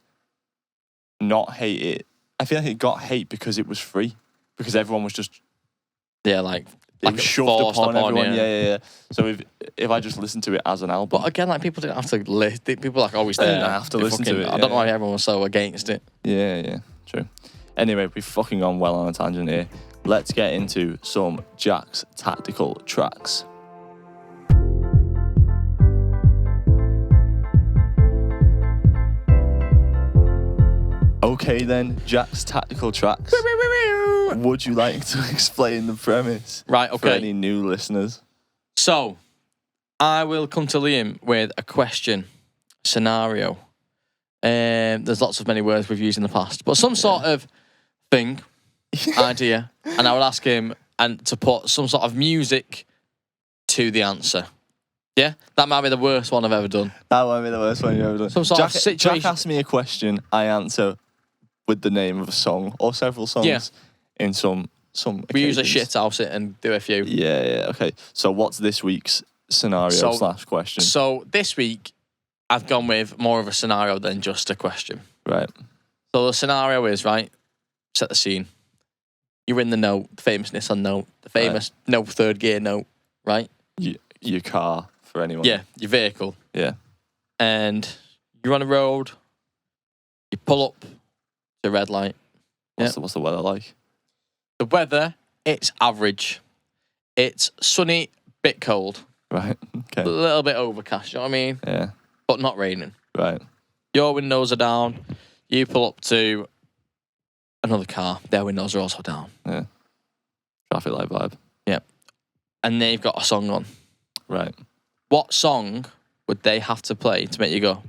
not hate it. I feel like it got hate because it was free. Because everyone was just like it was shoved upon everyone. Yeah. So if I just listened to it as an album, but again, like people didn't have to. People like always didn't have to listen to it. I don't know why everyone was so against it. Yeah, true. Anyway, we've fucking gone well on a tangent here. Let's get into some Jack's tactical tracks. Okay then, Jack's tactical tracks. Would you like to explain the premise? Right, okay. For any new listeners? So, I will come to Liam with a question, scenario. There's lots of many words we've used in the past, but some sort of thing, idea, and I would ask him to put some sort of music to the answer. Yeah? That might be the worst one I've ever done. That might be the worst one you've ever done. Some sort of situation. Jack asks me a question, I answer with the name of a song or several songs in some We use a occasions. shit house it and do a few. Yeah. Okay. So what's this week's scenario / question? So this week, I've gone with more of a scenario than just a question. Right. So the scenario is, right, set the scene. You're in the note, the famous Nissan note, the famous no third gear note, right? Your car, for anyone. Yeah, your vehicle. Yeah. And you're on a road, you pull up to a red light. What's the weather like? The weather, it's average. It's sunny, bit cold. Right. Okay. A little bit overcast, you know what I mean? Yeah. But not raining. Right. Your windows are down. You pull up to another car. Their windows are also down. Yeah. Traffic light vibe. Yeah. And they've got a song on. Right. What song would they have to play to make you go,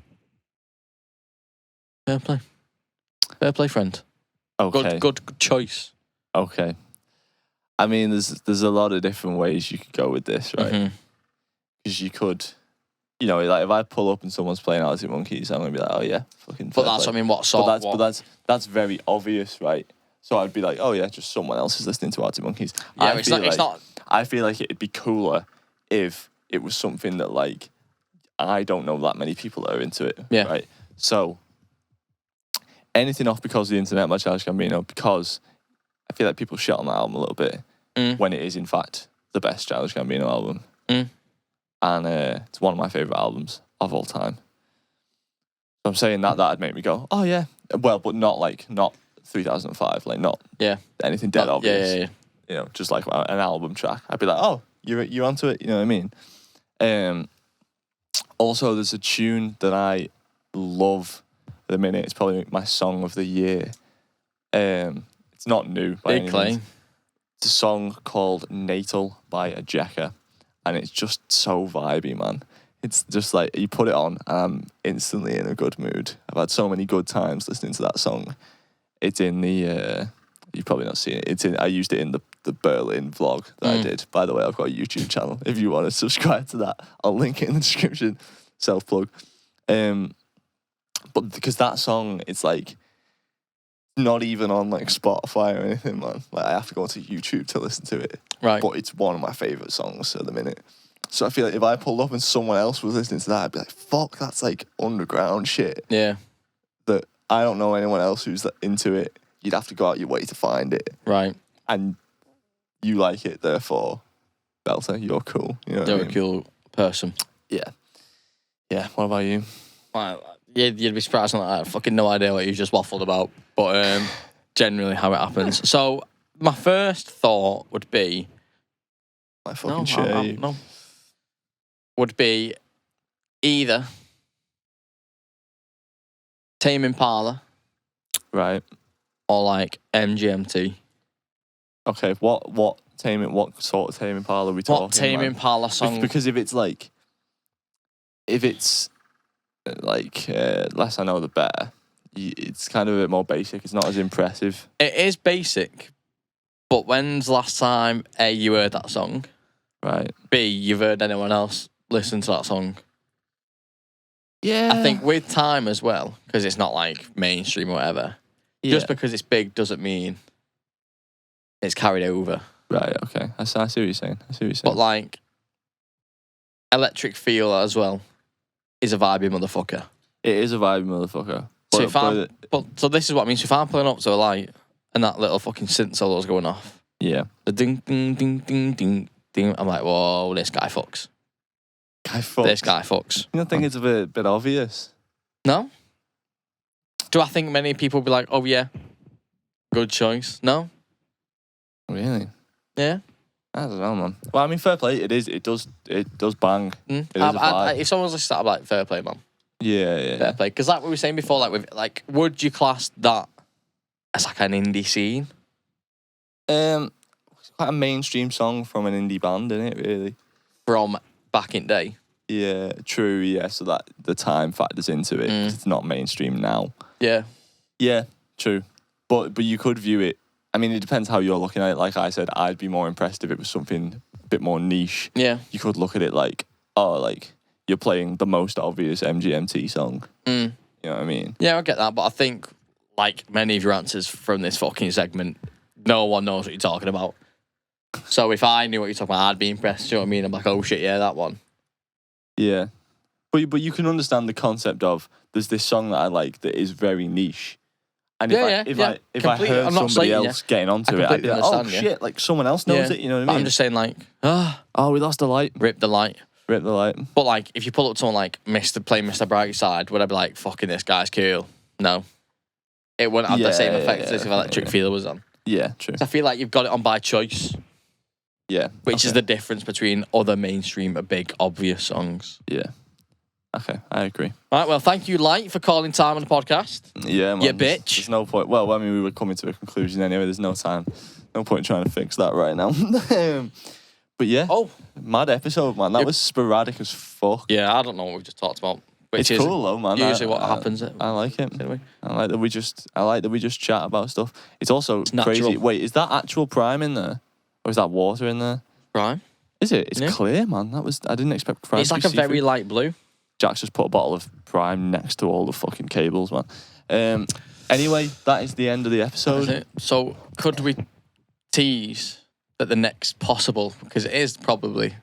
fair play? Fair play, friend. Okay. Good choice. Okay. I mean, there's a lot of different ways you could go with this, right? Because you could, like if I pull up and someone's playing Arctic Monkeys, I'm gonna be like, oh yeah, fucking. But that's, play. I mean, what song? But that's very obvious, right? So I'd be like, oh yeah, just someone else is listening to Arctic Monkeys. Yeah, it's not. I feel like it'd be cooler if it was something that like I don't know that many people that are into it. Yeah. Right. So anything off Because of the Internet by Childish Gambino, because I feel like people shit on that album a little bit when it is in fact the best Childish Gambino album. And it's one of my favourite albums of all time. So I'm saying that'd make me go, oh yeah. Well, but not 3005, like not anything dead obvious. Yeah. Just like an album track. I'd be like, oh, you're onto it, you know what I mean? Also, there's a tune that I love at the minute. It's probably my song of the year. It's not new by any means. It's a song called Natal by Ajeka, and it's just so vibey, man. It's just like, you put it on and I'm instantly in a good mood. I've had so many good times listening to that song. It's in the, you've probably not seen it. I used it in the Berlin vlog that I did. By the way, I've got a YouTube channel. If you want to subscribe to that, I'll link it in the description. Self-plug. But because that song, it's like, not even on like Spotify or anything, man. Like I have to go onto YouTube to listen to it. Right. But it's one of my favourite songs at the minute. So I feel like if I pulled up and someone else was listening to that, I'd be like, fuck, that's like underground shit. Yeah. That I don't know anyone else who's into it. You'd have to go out your way to find it. Right. And you like it, therefore, Belter, you're cool. You know You're a cool person. Yeah. Yeah, what about you? Well, you'd be surprised on that. I have fucking no idea what you just waffled about. But generally how it happens. So my first thought would be... I fucking share you. No. Would be either Tame Impala. Right. Or like MGMT. Okay, what sort of Tame Impala are we talking? What Tame Impala song? Because if it's less I know the better. It's kind of a bit more basic. It's not as impressive. It is basic, but when's the last time A, you heard that song? Right. B, you've heard anyone else listen to that song? Yeah. I think with time as well, because it's not like mainstream or whatever. Yeah. Just because it's big doesn't mean it's carried over. Right, okay. I see what you're saying. But like, Electric Feel as well is a vibey motherfucker. It is a vibey motherfucker. So this is what I mean. So if I'm pulling up to a light and that little fucking synth solo's going off. Yeah. The ding, ding, ding, ding, ding, ding. I'm like, whoa, this guy fucks. This guy fucks. You don't think it's a bit obvious? No? Do I think many people will be like, oh yeah, good choice? No? Really? Yeah. I don't know, man. Well, I mean, fair play. It does bang. It is a vibe. If someone's listening, I'm like, fair play, man. Yeah. Fair play. Because like we were saying before, would you class that as like an indie scene? It's quite a mainstream song from an indie band, isn't it, really? From back in day. Yeah, true, yeah. So that the time factors into it. 'Cause it's not mainstream now. Yeah. Yeah, true. But you could view it, I mean, it depends how you're looking at it. Like I said, I'd be more impressed if it was something a bit more niche. Yeah. You could look at it like, you're playing the most obvious MGMT song. You know what I mean? Yeah, I get that. But I think, like many of your answers from this fucking segment, no one knows what you're talking about. So if I knew what you're talking about, I'd be impressed. Do you know what I mean? I'm like, oh shit, yeah, that one. Yeah. But you can understand the concept of there's this song that I like that is very niche. And if I heard somebody else getting onto it, I'd be like, oh shit, like someone else knows it, you know what I mean? I'm just saying like, we lost the light. Rip the light. Rip the light. But like, if you pull up to someone like play Mr. Brightside, would I be like, fucking this guy's cool? No. It wouldn't have the same effect as if Electric Feel was on. Yeah, true. I feel like you've got it on by choice. Yeah. Which is the difference between other mainstream, big, obvious songs. Yeah. Okay, I agree. All right, well, thank you, Light, for calling time on the podcast. Yeah, man. You bitch. There's no point. Well, I mean, we were coming to a conclusion anyway. There's no time. No point trying to fix that right now. But yeah. Oh. Mad episode, man. That was sporadic as fuck. Yeah, I don't know what we just talked about. It's cool though, man. Usually what happens. I like it. I like that we just chat about stuff. It's also crazy. Natural. Wait, is that actual Prime in there? Or is that water in there? Prime? Is it? It's clear, man. I didn't expect Prime. It's like a very light blue. Jack's just put a bottle of Prime next to all the fucking cables, man. Anyway, that is the end of the episode. So could we tease that the next possible, because it is probably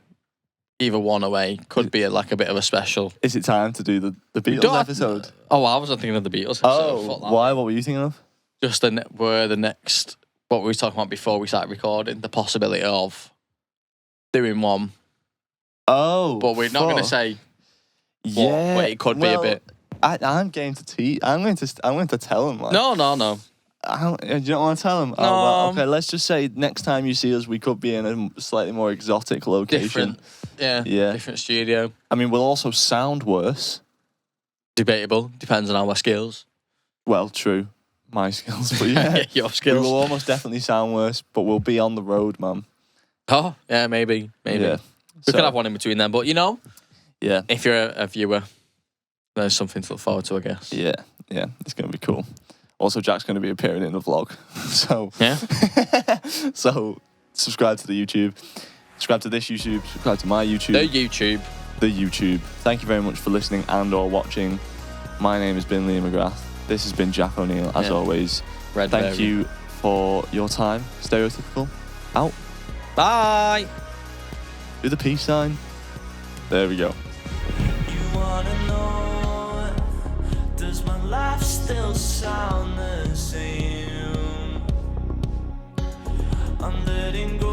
either one away, could be like a bit of a special. Is it time to do the Beatles episode? Oh, I wasn't thinking of the Beatles episode. Why? What were you thinking of? Just the next, what we were talking about before we started recording, the possibility of doing one. Oh. But we're not going to say what it could be a bit. I'm going to tease. I'm going to tell him. Like, No. you don't want to tell him? No. Oh, well, okay, let's just say next time you see us, we could be in a slightly more exotic location. Yeah. Different studio. I mean, we'll also sound worse. Debatable. Depends on our skills. Well, true. My skills, but yeah. Your skills. We will almost definitely sound worse, but we'll be on the road, man. Oh, yeah, maybe. Yeah. We could have one in between then, but yeah. If you're a viewer, there's something to look forward to, I guess. Yeah, it's going to be cool. Also, Jack's going to be appearing in the vlog. So, yeah. So, subscribe to the YouTube. Subscribe to this YouTube. Subscribe to my YouTube. The YouTube. Thank you very much for listening and or watching. My name has been Liam McGrath. This has been Jack O'Neill, as always. Thank you for your time. Stereotypical. Out. Bye. Do the peace sign. There we go. You wanna know, does my life still sound the same? I'm letting go.